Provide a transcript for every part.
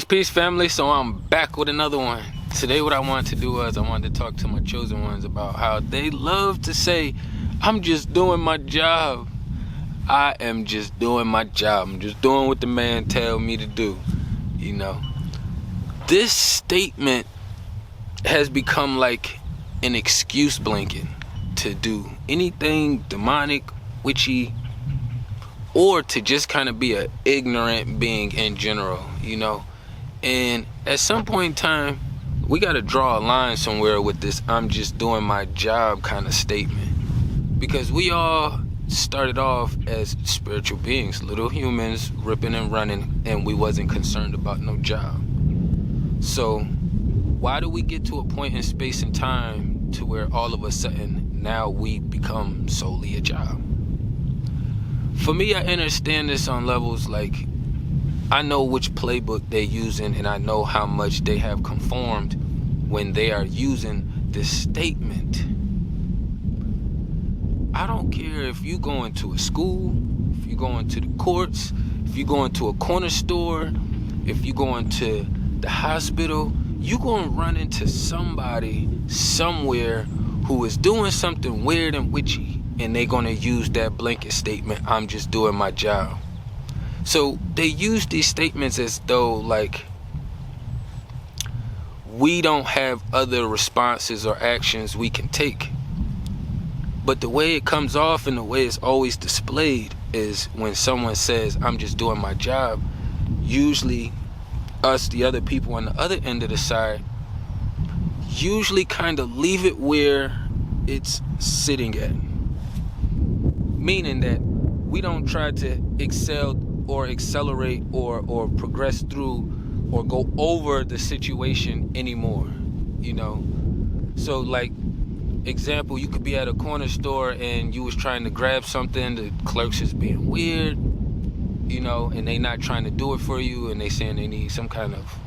Peace family. So I'm back with another one. Today what I wanted to do was I wanted to talk to my chosen ones about how they love to say, I'm just doing my job. I am just doing my job. I'm just doing what the man tell me to do. You know, this statement has become like an excuse blanket to do anything demonic, witchy, or to just kind of be an ignorant being in general, you know. And at some point in time, we got to draw a line somewhere with this I'm just doing my job kind of statement. Because we all started off as spiritual beings, little humans ripping and running, and we wasn't concerned about no job. So why do we get to a point in space and time to where all of a sudden now we become solely a job? For me, I understand this on levels like I know which playbook they're using, and I know how much they have conformed when they are using this statement. I don't care if you go into a school, if you go into the courts, if you go into a corner store, if you go into the hospital, you gonna run into somebody somewhere who is doing something weird and witchy, and they're gonna use that blanket statement, I'm just doing my job. So they use these statements as though like we don't have other responses or actions we can take. But the way it comes off and the way it's always displayed is when someone says, I'm just doing my job, usually us, the other people on the other end of the side, usually kind of leave it where it's sitting at. Meaning that we don't try to excel or accelerate or progress through or go over the situation anymore, you know. So like example, you could be at a corner store and you was trying to grab something, the clerk's is being weird, you know, and they not trying to do it for you, and they saying they need some kind of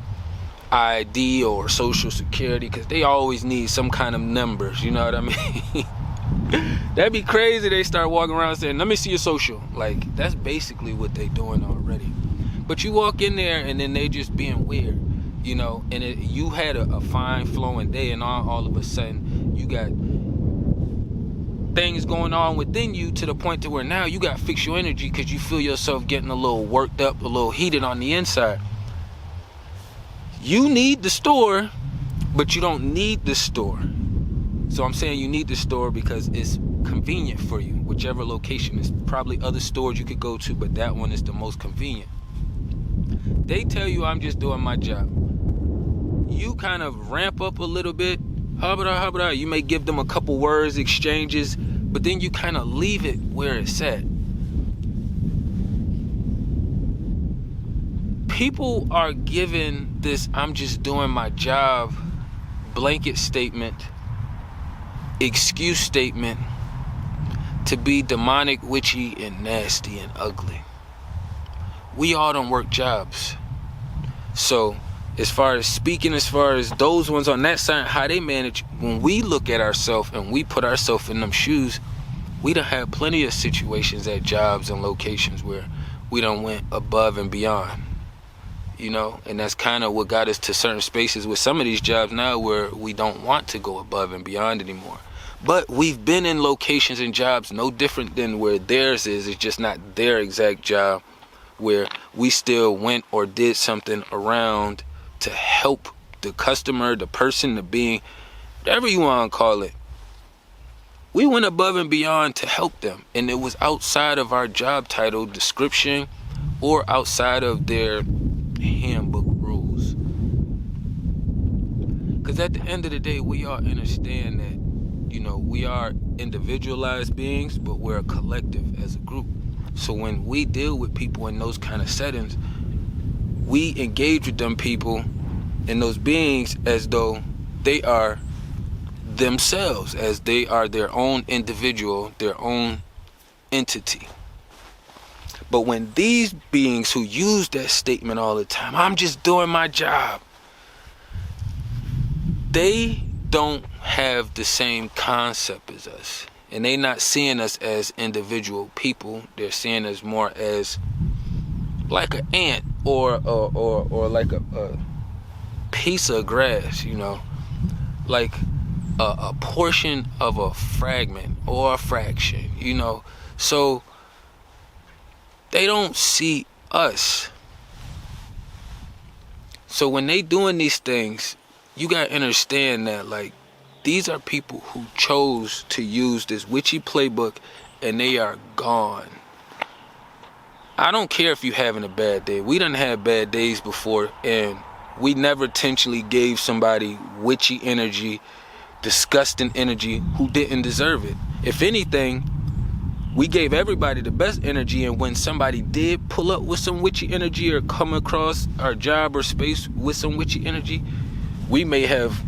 ID or social security, because they always need some kind of numbers, you know what I mean? That'd be crazy. They start walking around saying, let me see your social. Like, that's basically what they doing already. But you walk in there and then they just being weird, you know, and you had a fine flowing day, and all of a sudden you got things going on within you to the point to where now you got to fix your energy because you feel yourself getting a little worked up, a little heated on the inside. You need the store, but you don't need the store. So I'm saying you need the store because it's convenient for you, whichever location. Is probably other stores you could go to, but that one is the most convenient. They tell you I'm just doing my job. You kind of ramp up a little bit, habada. You may give them a couple words, exchanges, but then you kind of leave it where it's at. People are given this I'm just doing my job blanket statement, excuse statement, to be demonic, witchy, and nasty and ugly. We all don't work jobs. So as far as speaking, as far as those ones on that side, how they manage, when we look at ourselves and we put ourselves in them shoes, we done had plenty of situations at jobs and locations where we done went above and beyond, you know. And that's kind of what got us to certain spaces with some of these jobs now where we don't want to go above and beyond anymore. But we've been in locations and jobs no different than where theirs is. It's just not their exact job, where we still went or did something around to help the customer, the person, the being, whatever you want to call it. We went above and beyond to help them, and it was outside of our job title description or outside of their handbook rules. Because at the end of the day, we all understand that, you know, we are individualized beings, but we're a collective as a group. So when we deal with people in those kind of settings, we engage with them people and those beings as though they are themselves, as they are their own individual, their own entity. But when these beings who use that statement all the time, I'm just doing my job, they don't have the same concept as us. And they not seeing us as individual people. They're seeing us more as like an ant or like a piece of grass, like a portion of a fragment or a fraction, So they don't see us. So when they doing these things, you gotta understand that, like, these are people who chose to use this witchy playbook, and they are gone. I don't care if you're having a bad day. We done had bad days before, and we never intentionally gave somebody witchy energy, disgusting energy, who didn't deserve it. If anything, we gave everybody the best energy, and when somebody did pull up with some witchy energy or come across our job or space with some witchy energy, we may have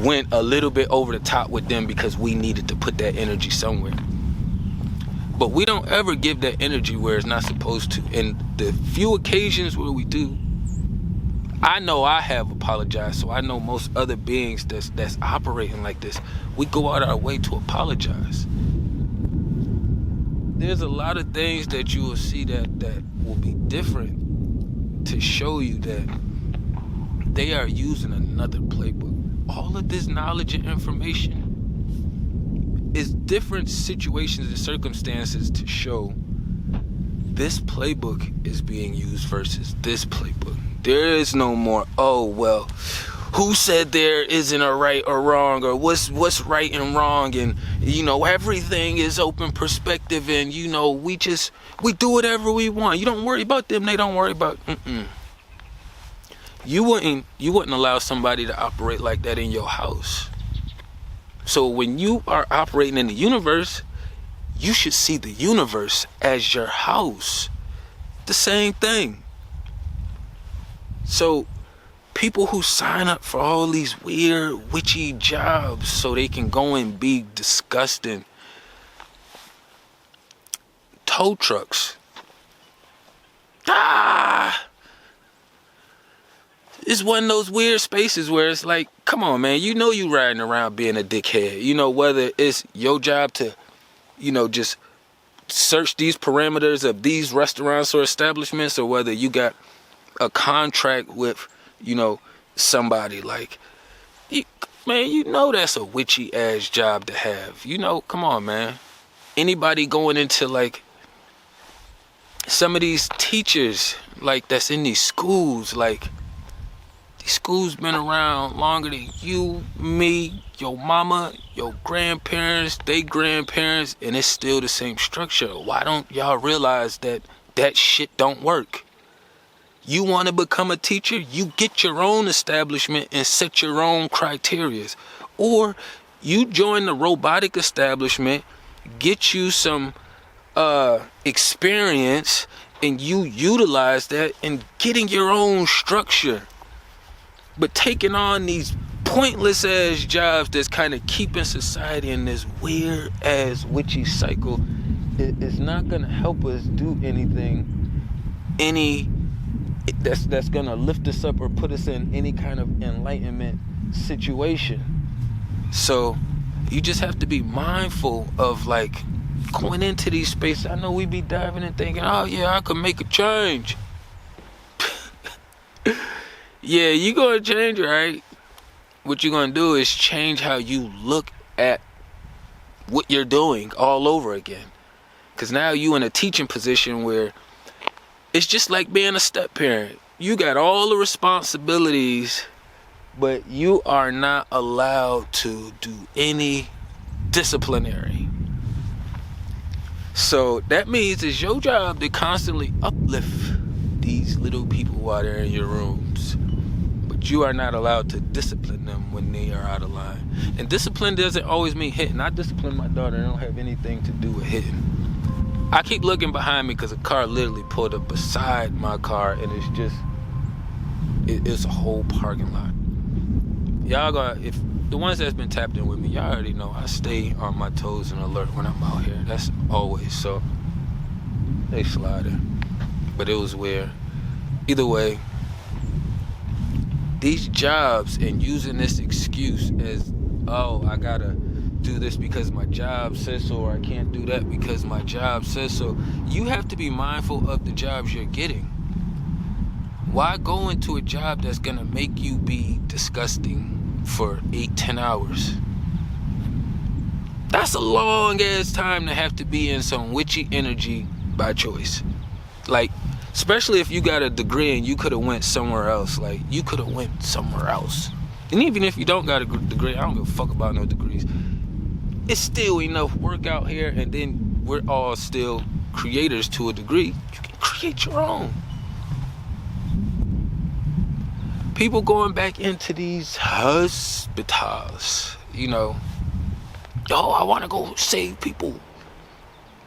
went a little bit over the top with them because we needed to put that energy somewhere. But we don't ever give that energy where it's not supposed to. And the few occasions where we do, I know I have apologized, so I know most other beings that's operating like this, we go out our way to apologize. There's a lot of things that you will see that will be different to show you that they are using another playbook. All of this knowledge and information is different situations and circumstances to show this playbook is being used versus this playbook. There is no more, oh, well, who said there isn't a right or wrong, or what's right and wrong, and everything is open perspective, and we do whatever we want. You don't worry about them, they don't worry about. You wouldn't allow somebody to operate like that in your house. So when you are operating in the universe, you should see the universe as your house. The same thing. So people who sign up for all these weird witchy jobs so they can go and be disgusting tow trucks. It's one of those weird spaces where it's like, come on, man, you riding around being a dickhead. Whether it's your job to, just search these parameters of these restaurants or establishments, or whether you got a contract with, somebody like, that's a witchy ass job to have. Come on, man. Anybody going into like some of these teachers, like that's in these schools, like these schools been around longer than you, me, your mama, your grandparents, they grandparents, and it's still the same structure. Why don't y'all realize that shit don't work? You want to become a teacher? You get your own establishment and set your own criterias. Or you join the robotic establishment, get you some experience, and you utilize that in getting your own structure. But taking on these pointless ass jobs that's kind of keeping society in this weird ass witchy cycle is not gonna help us do anything that's gonna lift us up or put us in any kind of enlightenment situation. So you just have to be mindful of like going into these spaces. I know we be diving and thinking, oh yeah, I could make a change. Yeah, you gonna change, right? What you're gonna do is change how you look at what you're doing all over again. Because now you in a teaching position where it's just like being a step parent. You got all the responsibilities, but you are not allowed to do any disciplinary. So that means it's your job to constantly uplift these little people while they're in your rooms. But you are not allowed to discipline them when they are out of line. And discipline doesn't always mean hitting. I discipline my daughter. I don't have anything to do with hitting. I keep looking behind me because a car literally pulled up beside my car, and it's a whole parking lot. Y'all got, if the ones that's been tapped in with me, y'all already know I stay on my toes and alert when I'm out here. That's always. So they sliding, but it was weird. Either way, these jobs and using this excuse as oh, I gotta do this because my job says so, or I can't do that because my job says so. You have to be mindful of the jobs you're getting. Why go into a job that's gonna make you be disgusting for 8-10 hours? That's a long ass time to have to be in some witchy energy by choice. Like, especially if you got a degree and you could have went somewhere else. Like, you could have went somewhere else. And even if you don't got a degree, I don't give a fuck about no degrees. It's still enough work out here, and then we're all still creators to a degree. You can create your own. People going back into these hospitals, you know, oh, I want to go save people.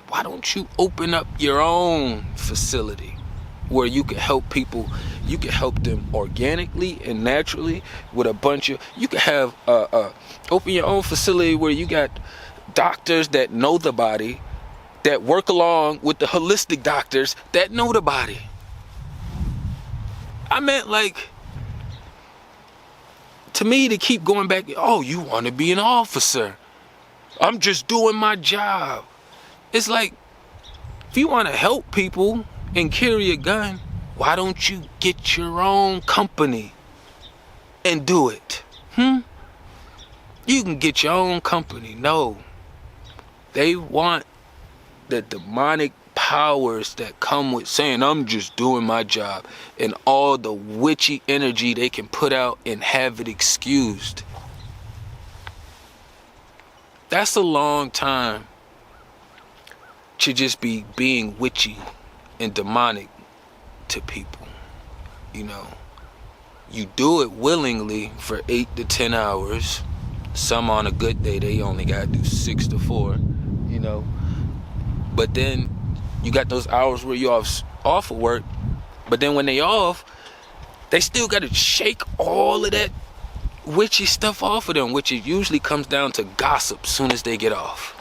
Why don't you open up your own facility where you can help people? You can help them organically and naturally with a bunch of, you can have, open your own facility where you got doctors that know the body, that work along with the holistic doctors that know the body. I meant, like, to me, to keep going back, oh, you want to be an officer. I'm just doing my job. It's like, if you want to help people and carry a gun, why don't you get your own company and do it? You can get your own company. No. They want the demonic powers that come with saying, I'm just doing my job, and all the witchy energy they can put out and have it excused. That's a long time to just be being witchy and demonic to people. You know, you do it willingly for 8 to 10 hours. Some on a good day, they only gotta do 6 to 4, you know. But then you got those hours where you're off of work, but then when they off, they still gotta shake all of that witchy stuff off of them, which it usually comes down to gossip soon as they get off.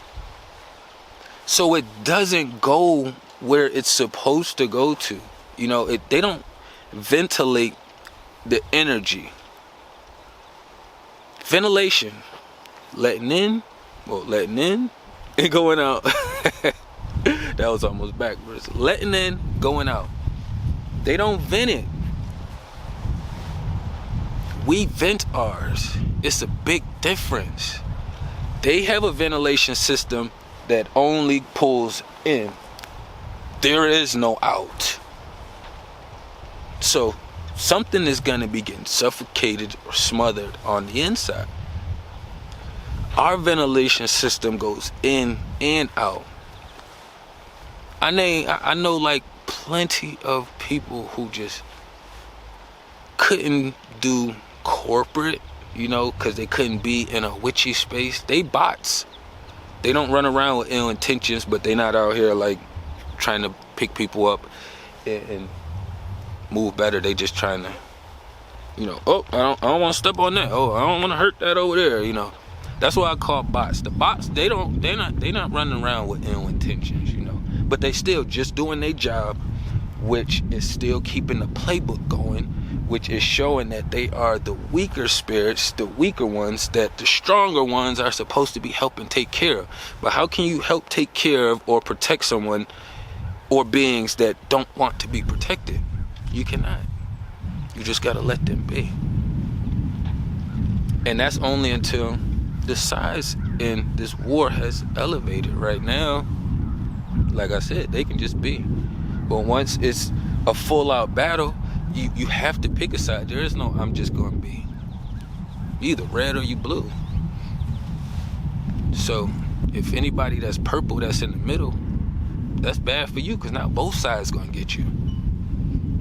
So it doesn't go where it's supposed to go to. You know, they don't ventilate the energy. Ventilation, letting in and going out. That was almost backwards. Letting in, going out. They don't vent it. We vent ours. It's a big difference. They have a ventilation system that only pulls in. There is no out. So something is going to be getting suffocated or smothered on the inside. Our ventilation system goes in and out. I know like plenty of people who just couldn't do corporate, you know, because they couldn't be in a witchy space. They bots. They don't run around with ill intentions, but they not out here like trying to pick people up and move better. They just trying to, you know, oh, I don't want to step on that. Oh, I don't want to hurt that over there, you know. That's what I call bots. The bots, they're not running around with ill intentions, you know. But they still just doing their job, which is still keeping the playbook going, which is showing that they are the weaker spirits, the weaker ones, that the stronger ones are supposed to be helping take care of. But how can you help take care of or protect someone or beings that don't want to be protected? You cannot. You just gotta let them be. And that's only until the size in this war has elevated. Right now, like I said, they can just be. But once it's a full-out battle, you have to pick a side. There is no, I'm just going to be. You either red or you blue. So, if anybody that's purple that's in the middle, that's bad for you, because now both sides going to get you.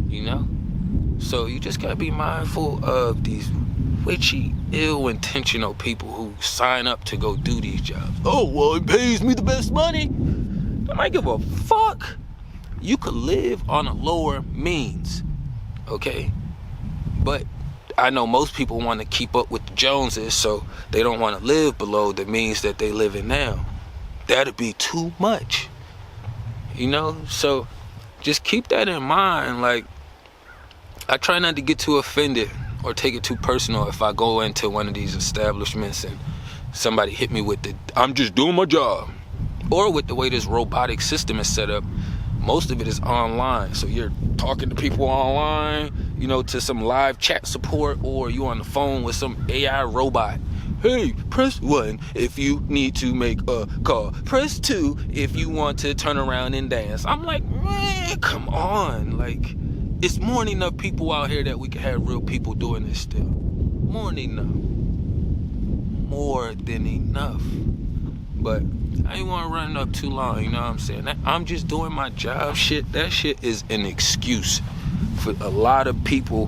You know? So, you just got to be mindful of these witchy, ill-intentional people who sign up to go do these jobs. Oh, well, it pays me the best money. I might give a fuck. You could live on a lower means, okay? But I know most people want to keep up with the Joneses, so they don't want to live below the means that they live in now. That'd be too much, you know? So just keep that in mind. Like, I try not to get too offended or take it too personal if I go into one of these establishments and somebody hit me with the, I'm just doing my job. Or with the way this robotic system is set up, most of it is online. So you're talking to people online, you know, to some live chat support, or you on the phone with some AI robot. Hey, press 1 if you need to make a call. Press 2 if you want to turn around and dance. I'm like, man, come on. Like, it's more than enough people out here that we can have real people doing this still. More than enough. More than enough. But I ain't want to run it up too long, you know what I'm saying? I'm just doing my job shit. That shit is an excuse for a lot of people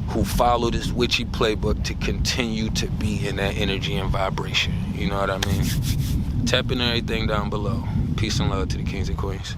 who follow this witchy playbook to continue to be in that energy and vibration. You know what I mean? Tap in everything down below. Peace and love to the kings and queens.